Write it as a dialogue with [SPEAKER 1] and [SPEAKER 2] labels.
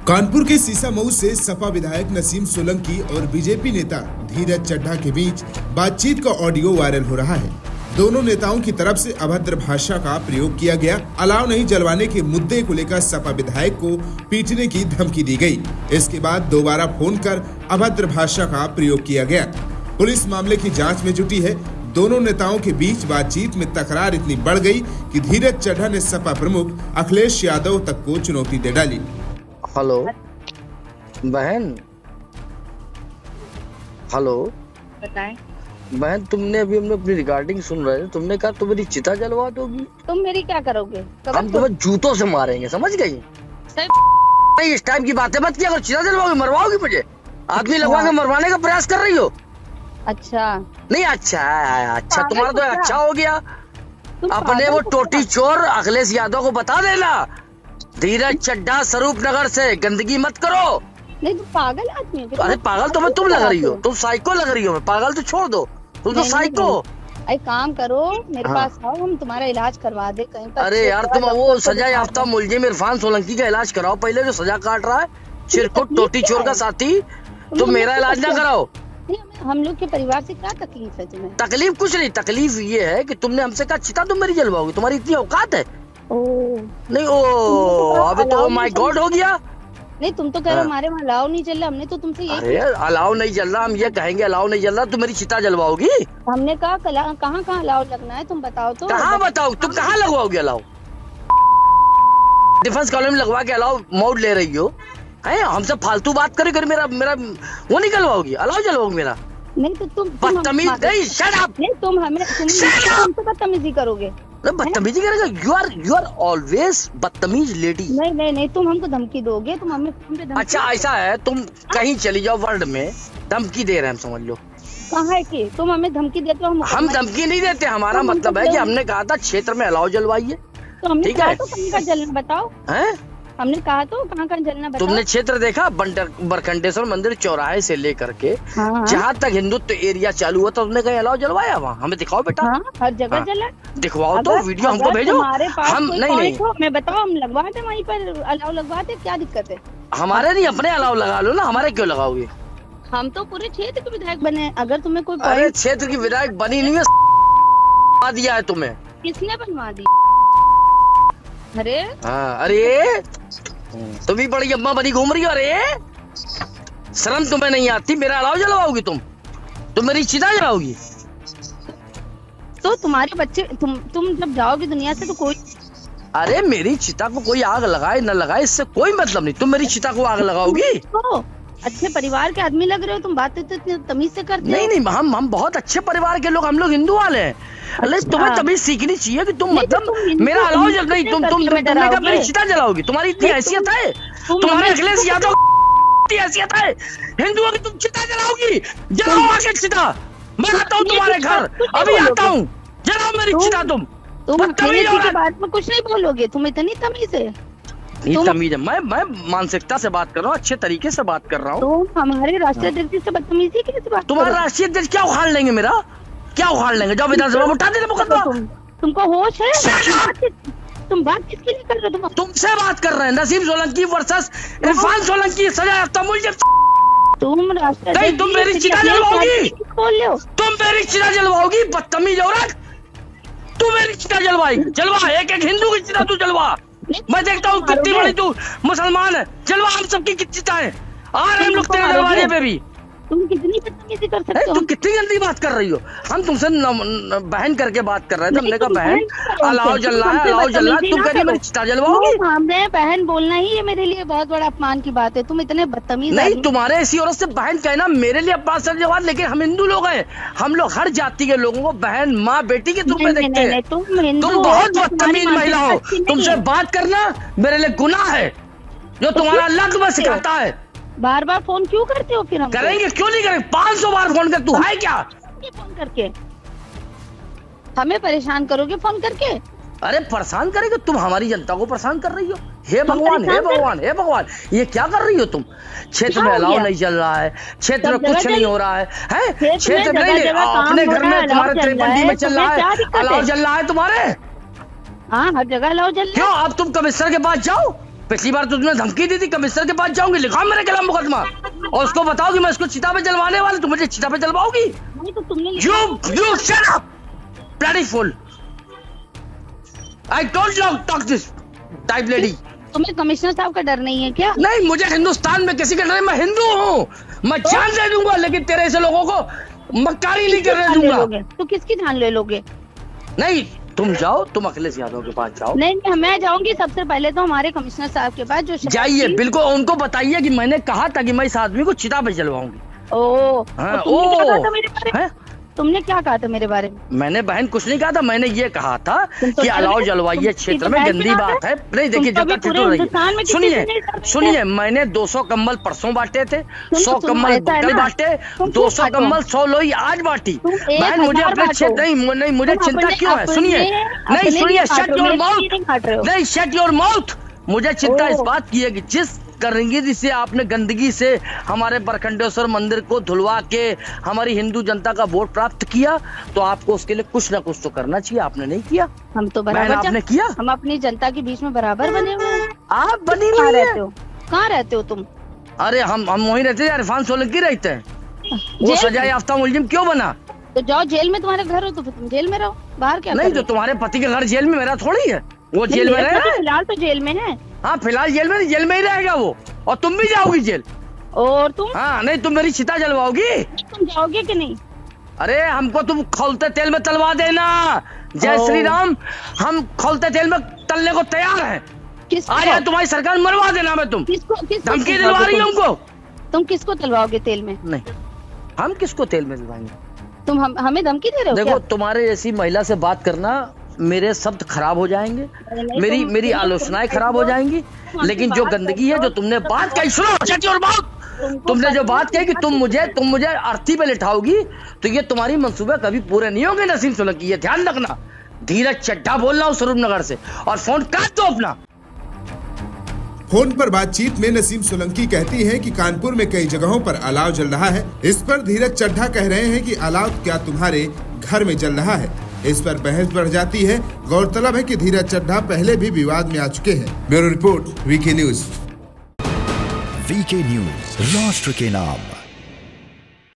[SPEAKER 1] कानपुर के सीसामऊ से सपा विधायक नसीम सोलंकी और बीजेपी नेता धीरज चड्ढा के बीच बातचीत का ऑडियो वायरल हो रहा है। दोनों नेताओं की तरफ से अभद्र भाषा का प्रयोग किया गया। अलाव नहीं जलवाने के मुद्दे को लेकर सपा विधायक को पीटने की धमकी दी गई। इसके बाद दोबारा फोन कर अभद्र भाषा का प्रयोग किया गया। पुलिस मामले की जाँच में जुटी है। दोनों नेताओं के बीच बातचीत में तकरार इतनी बढ़ गई कि धीरज चड्ढा ने सपा प्रमुख अखिलेश यादव तक को चुनौती दे डाली।
[SPEAKER 2] हेलो बहन, हेलो
[SPEAKER 3] बताएं।
[SPEAKER 2] बहन, तुमने अभी हम लोग अपनी रिकॉर्डिंग सुन रहे थे, तुमने कहा तुम मेरी चिता जलवा दोगी।
[SPEAKER 3] तुम मेरी क्या करोगे?
[SPEAKER 2] हम तुम्हें जूतों से मारेंगे, समझ गई? नहीं, इस टाइम की बातें मत किया करो। चिता जलवाओगी, मरवाओगी मुझे? आदमी लगवा के मरवाने का प्रयास कर रही हो?
[SPEAKER 3] अच्छा
[SPEAKER 2] नहीं, अच्छा तुम्हारा तो अच्छा हो गया। अपने वो टोटी चोर अखिलेश यादव को बता देना, धीरज चड्ढा स्वरूप नगर से गंदगी मत करो।
[SPEAKER 3] नहीं, तुम पागल आदमी हो।
[SPEAKER 2] अरे पागल तो तुम लग रही हो, तुम साइको लग रही हो। पागल तो छोड़ दो, तुम तो साइको।
[SPEAKER 3] एक काम करो, मेरे
[SPEAKER 2] हाँ।
[SPEAKER 3] पास आओ, हम तुम्हारा इलाज करवा दे कहीं पर।
[SPEAKER 2] अरे यार, तुम वो सजा याफ्ता मुलजिम इरफान सोलंकी का इलाज कराओ पहले, जो सजा काट रहा है, चिरकुट टोटी चोर का साथी। तुम मेरा इलाज ना कराओ।
[SPEAKER 3] हम लोग के परिवार से क्या तकलीफ है तुम्हें?
[SPEAKER 2] तकलीफ कुछ नहीं, तकलीफ ये है कि तुमने हमसे कहा चिता तुम मेरी जलवाओगी। तुम्हारी इतनी औकात है? नहीं, अबे तो माय गॉड हो गया।
[SPEAKER 3] नहीं, तुम तो कह रहे हो हमारे वहाँ अलाव नहीं चल रहा। हमने तो तुमसे यही
[SPEAKER 2] अरे अलाव नहीं जल रहा, हम ये कहेंगे अलाव नहीं जल रहा, तुम मेरी चिता जलवाओगी।
[SPEAKER 3] हमने कहा कहाँ कहाँ अलाव लगना है, तुम बताओ तो।
[SPEAKER 2] कहाँ बताओ, तुम कहाँ लगवाओगे अलाव? डिफेंस कॉलोनी में लगवा के अलाव मोड ले रही हो? है हमसे फालतू बात करे कर मेरा वो निकलवाओगी, अलाव जलवाओगी मेरा?
[SPEAKER 3] नहीं तो तुम
[SPEAKER 2] बदतमीज नहीं, शट अप।
[SPEAKER 3] नहीं, तुम हमें तुमसे बदतमीजी करोगे।
[SPEAKER 2] बदतमीजी करेगा? यू आर ऑलवेज बदतमीज लेडी।
[SPEAKER 3] नहीं, तुम हमको धमकी दोगे, तुम हमें फोन पे धमकी।
[SPEAKER 2] अच्छा ऐसा है, तुम कहीं चली जाओ वर्ल्ड में, धमकी दे रहे हैं हम, समझ लो।
[SPEAKER 3] कहाँ है कि तुम हमें धमकी देते हो?
[SPEAKER 2] हम धमकी नहीं देते, हमारा मतलब है कि हमने कहा था क्षेत्र में अलाव जलवाइए।
[SPEAKER 3] तो हमने
[SPEAKER 2] ठीक
[SPEAKER 3] कहा
[SPEAKER 2] है।
[SPEAKER 3] तो कहीं का जलना बताओ।
[SPEAKER 2] हैं?
[SPEAKER 3] हमने कहा तो कहाँ जलना बताओ।
[SPEAKER 2] तुमने क्षेत्र देखा? बरखंडेश्वर मंदिर चौराहे से लेकर के
[SPEAKER 3] हाँ।
[SPEAKER 2] जहाँ तक हिंदुत्व एरिया चालू हुआ, तो तुमने कहीं अलाव जलवाया? वहाँ हमें दिखाओ बेटा।
[SPEAKER 3] हाँ, हर जगह
[SPEAKER 2] हाँ।
[SPEAKER 3] जला।
[SPEAKER 2] दिखवाओ तो, वीडियो हमको भेजो। हम नहीं,
[SPEAKER 3] हमें बताओ, हम लगवा दे वहीं पर अलाव लगवा दे, क्या दिक्कत है?
[SPEAKER 2] हमारे नहीं, अपने अलाव लगा लो ना, हमारे क्यों लगाओगे?
[SPEAKER 3] हम तो पूरे क्षेत्र के विधायक बने। अगर तुम्हें कोई
[SPEAKER 2] अरे
[SPEAKER 3] point-
[SPEAKER 2] क्षेत्र की विधायक बनी नहीं है, दिया है तुम्हें।
[SPEAKER 3] किसने बनवा दी? अरे
[SPEAKER 2] हाँ, अरे तुम भी बड़ी अम्मा बनी घूम रही हो। अरे शर्म तुम्हें नहीं आती? मेरा अलाव जलवाओगी तुम मेरी चिता जलाओगी?
[SPEAKER 3] तो तुम्हारे बच्चे, तुम जब जाओगे दुनिया से तो कोई।
[SPEAKER 2] अरे मेरी चिता को कोई आग लगाए न लगाए, इससे कोई मतलब नहीं। तुम मेरी चिता को आग लगाओगी?
[SPEAKER 3] तो अच्छे परिवार के आदमी लग रहे हो, तुम बातें तो इतनी तमीज से करते हो।
[SPEAKER 2] नहीं, हम बहुत अच्छे परिवार के लोग, हम लोग हिंदू वाले हैं। अरे तुम्हें तभी सीखनी चाहिए कि तुम मतलब मेरा अलाव जल नहीं, तुमने कहा मेरी चिता जलाओगी। तुम्हारी इतनी हैसियत है? तुम्हारे अखिलेश यादव की हैसियत है हिंदुओं की? तुम चिता जलाओगी? जलाओ आके चिता, मैं आता हूँ तुम्हारे घर, अभी आता हूँ। जलाओ मेरी चिता। तुम
[SPEAKER 3] अखिलेश जी के बारे में कुछ नहीं बोलोगे? तुम इतनी तमीज है?
[SPEAKER 2] तमीज है? मैं मानसिकता से बात कर रहा हूँ, अच्छे तरीके से बात कर रहा हूँ।
[SPEAKER 3] तो हमारे राष्ट्रीय अध्यक्ष से बदतमीजी कैसे बात?
[SPEAKER 2] तुम्हारा राष्ट्रीय अध्यक्ष क्या उखाड़ लेंगे? मेरा क्या उखाड़ लेंगे? जाओ विधानसभा में उठा देना मुकदमा।
[SPEAKER 3] तुमको होश है? तुम बात किसके लिए कर रहे हो?
[SPEAKER 2] तुमसे बात कर रहे हैं। नसीम सोलंकी वर्सेस इरफान सोलंकी, सजा याफ्ता मुलजिम।
[SPEAKER 3] तुम राष्ट्रीय
[SPEAKER 2] नहीं, तुम मेरी चिता जलवाओगी?
[SPEAKER 3] बोल रहे हो?
[SPEAKER 2] तुम मेरी चिता जलवाओगी? बदतमीज औरत, तू मेरी चिता जलवा। एक हिंदू की चिता तू जलवा। मैं देखता हूँ कितनी बड़ी तू मुसलमान है। जलवा हम सबकी चिताएं। आ रहे हम लोग तेरे दरवाजे पे भी।
[SPEAKER 3] तुम कितनी बदतमीजी कर सकते हो?
[SPEAKER 2] तुम कितनी गंदी बात कर रही हो? हम तुमसे बहन करके बात कर रहे थे। हमने कहा बहन अलाव जल रहा है, अलाव जल रहा है, तुम कह रही मेरी चिता जलवाओगी?
[SPEAKER 3] हमने बहन बोलना ही ये मेरे लिए बहुत बड़ा अपमान की बात है। तुम इतने बदतमीज
[SPEAKER 2] नहीं, तुम्हारे ऐसी औरत से बहन कहना मेरे लिए अपमान से जवाब। लेकिन हम हिंदू लोग हैं, हम लोग हर जाति के लोगों को बहन, माँ, बेटी के रूप में देखते हैं। तुम बहुत बदतमीज महिला हो। तुमसे बात करना मेरे लिए गुनाह है, जो तुम्हारा अल्लाह तुम्हें सिखाता है।
[SPEAKER 3] बार बार फोन क्यों करते हो? फिर हम
[SPEAKER 2] करेंगे, क्यों नहीं करेंगे? 500 बार फोन कर। तू है क्या?
[SPEAKER 3] फोन करके हमें परेशान करोगे फोन करके?
[SPEAKER 2] अरे परेशान करेंगे? तुम हमारी जनता को परेशान कर रही हो। हे भगवान, हे भगवान, हे भगवान, ये क्या कर रही हो तुम? क्षेत्र में अलाव नहीं चल रहा है, क्षेत्र में कुछ नहीं हो रहा है। क्षेत्र नहीं, अपने घर में तुम्हारे 53 में चल रहा है, अलाव जल रहा है तुम्हारे।
[SPEAKER 3] हाँ, हर जगह अलाव जल रहा है।
[SPEAKER 2] क्यों? अब तुम कमिश्नर के पास जाओ, पिछली बार तो तुमने धमकी दी थी कमिश्नर के पास जाऊंगी, लिखाओ मेरे खिलाफ मुकदमा और उसको बताओ कि मैं इसको चिता पे जलवाने वाला, तुम मुझे चिता पे जलवाओगी?
[SPEAKER 3] नहीं तो तुमने
[SPEAKER 2] You shut up, bloody fool. I don't talk this type lady.
[SPEAKER 3] तुम्हें कमिश्नर साहब का डर नहीं है क्या?
[SPEAKER 2] नहीं, मुझे हिंदुस्तान में किसी का डर नहीं, मैं हिंदू हूँ, मैं जान दे दूंगा, लेकिन तेरे ऐसे लोगों को मक्कारी नहीं करने दूंगा।
[SPEAKER 3] तो किसकी जान ले लोगे?
[SPEAKER 2] नहीं, तुम जाओ, तुम अखिलेश यादव के पास जाओ।
[SPEAKER 3] नहीं, मैं जाऊंगी सबसे पहले तो हमारे कमिश्नर साहब के पास, जो
[SPEAKER 2] जाइए, बिल्कुल उनको बताइए कि मैंने कहा था कि मैं इस आदमी को चिता पे जलवाऊंगी।
[SPEAKER 3] तुमने क्या कहा था मेरे बारे में?
[SPEAKER 2] मैंने बहन कुछ नहीं कहा था, मैंने ये कहा था कि अलाव जलवाइये क्षेत्र में गंदी बात है। नहीं देखिए, सुनिए, मैंने 200 कंबल परसों बांटे थे, 100 कंबल कल बांटे, 200 कंबल 100 लोई आज बांटी। बहन मुझे अपने क्षेत्र नहीं, मुझे चिंता क्यों है? सुनिए, नहीं सुनिए, शट योर माउथ, नहीं शट योर माउथ। मुझे चिंता इस बात की है कि जिस गंदगी से आपने गंदगी से हमारे बरखंडेश्वर मंदिर को धुलवा के हमारी हिंदू जनता का वोट प्राप्त किया, तो आपको उसके लिए कुछ ना कुछ तो करना चाहिए। आपने नहीं किया।
[SPEAKER 3] हम तो बराबर
[SPEAKER 2] आपने किया।
[SPEAKER 3] हम अपनी जनता के बीच में बराबर बने हुए हैं।
[SPEAKER 2] आप बनी हुई रहते
[SPEAKER 3] हो? कहाँ रहते हो तुम?
[SPEAKER 2] अरे हम वहीं रहते हैं, इरफान सोलंकी रहते हैं। वो सजा याफ्ता मुलजिम क्यों बना?
[SPEAKER 3] तो जाओ जेल में, तुम्हारे घर हो तो फिर तुम जेल में रहो, बाहर क्या?
[SPEAKER 2] नहीं तो तुम्हारे पति के घर जेल में, मेरा थोड़ी है। वो जेल में रहे,
[SPEAKER 3] फिलहाल तो जेल में है।
[SPEAKER 2] हाँ फिलहाल जेल में ही रहेगा वो, और तुम भी जाओगी जेल।
[SPEAKER 3] और तुम?
[SPEAKER 2] हाँ नहीं, तुम मेरी चिता जलवाओगी?
[SPEAKER 3] तुम जाओगे कि नहीं?
[SPEAKER 2] अरे हमको तुम खौलते तेल में तलवा देना। जय श्री राम, हम खौलते तेल में तलने को तैयार हैं। आ जाए तुम्हारी सरकार, मरवा देना। मैं तुम धमकी दिलवा रही हूँ हमको।
[SPEAKER 3] तुम किसको तलवाओगे तेल में?
[SPEAKER 2] नहीं, हम किसको तेल में दिलवाएंगे?
[SPEAKER 3] तुम हमें धमकी दे रहे हो?
[SPEAKER 2] देखो, तुम्हारे जैसी महिला से बात करना, मेरे शब्द खराब हो जाएंगे, मेरी आलोचनाएं खराब हो जाएंगी, लेकिन जो गंदगी है, जो तुमने बात कही, सुनो, तुमने जो बात कही कि तुम मुझे अर्थी पे लिटाओगी, तो ये तुम्हारी मंसूबे कभी पूरे नहीं होंगे नसीम सोलंकी, ये ध्यान रखना। धीरज चड्ढा बोल रहा हूँ स्वरूपनगर से, और फोन काट दो अपना।
[SPEAKER 1] फोन पर बातचीत में नसीम सोलंकी कहती हैं कि कानपुर में कई जगहों पर अलाव जल रहा है। इस पर धीरज चड्ढा कह रहे हैं कि अलाव क्या तुम्हारे घर में जल रहा है। इस पर बहस बढ़ जाती है। गौरतलब है कि धीरज चड्ढा पहले भी विवाद में आ चुके हैं। Bureau report, VK news.
[SPEAKER 4] VK news, राष्ट्र के नाम।